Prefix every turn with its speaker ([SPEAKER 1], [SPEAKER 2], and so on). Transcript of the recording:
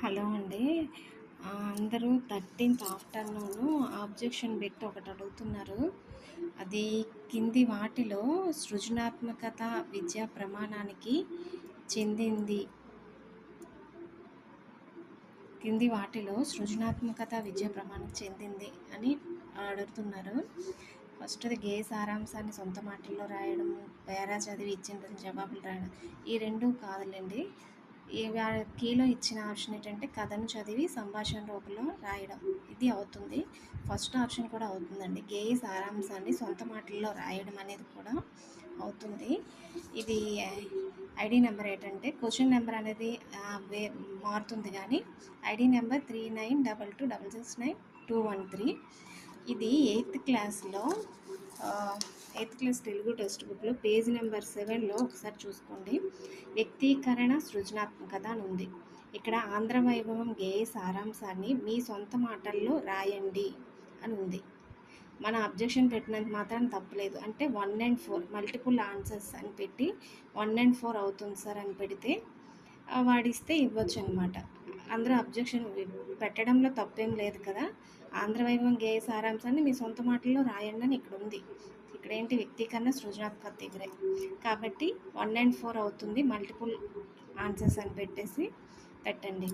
[SPEAKER 1] Hello అండి. అందరూ 13th afternoon objection bit ఒకటి అడుగుతున్నారు. అది కింది వాటిలో సృజనాత్మకత విద్యా ప్రమాణానికి చెందింది కింది వాటిలో సృజనాత్మకత విద్యా ప్రమాణానికి చెందింది అని అడుగుతున్నారు. ఫస్ట్‌ది గేయ సారాంశాన్ని సొంత మాటల్లో రాయడము, పేరా చదివి ఇచ్చిన జవాబులు రాయడం. ఈ 2 కాదులెండి. కీలో ఇచ్చిన ఆప్షన్ ఏంటంటే కథను చదివి సంభాషణ రూపంలో రాయడం. ఇది అవుతుంది. ఫస్ట్ ఆప్షన్ కూడా అవుతుందండి. గేయ సారాంశాన్ని సొంత మాటల్లో రాయడం అనేది కూడా అవుతుంది. ఇది ఐడి నెంబర్ ఏంటంటే క్వశ్చన్ నెంబర్ అనేది మారుతుంది, కానీ ఐడి నెంబర్ 3922669213. ఇది 8th క్లాస్లో 8th క్లాస్ తెలుగు టెక్స్ట్ బుక్లో పేజ్ నెంబర్ 7లో ఒకసారి చూసుకోండి. వ్యక్తీకరణ సృజనాత్మకత అని ఉంది. ఇక్కడ ఆంధ్ర వైభవం గేయ సారాంశాన్ని మీ సొంత మాటల్లో రాయండి అని ఉంది. మన అబ్జెక్షన్ పెట్టినంత మాత్రం తప్పలేదు. అంటే 1 and 4 మల్టిపుల్ ఆన్సర్స్ అని పెట్టి 1 and 4 అవుతుంది సార్ అని పెడితే వాడిస్తే ఇవ్వచ్చు అనమాట. అందరూ అబ్జెక్షన్ పెట్టడంలో తప్పేం లేదు కదా. ఆంధ్ర వైభవం గేయ సారాంశాన్ని మీ సొంత మాటల్లో రాయండి అని ఇక్కడ ఉంది. ఇక్కడ ఏంటి వ్యక్తీకరణ సృజనాత్మకత దగ్గరే కాబట్టి 1 and 4 అవుతుంది. మల్టిపుల్ ఆన్సర్స్ అని పెట్టండి.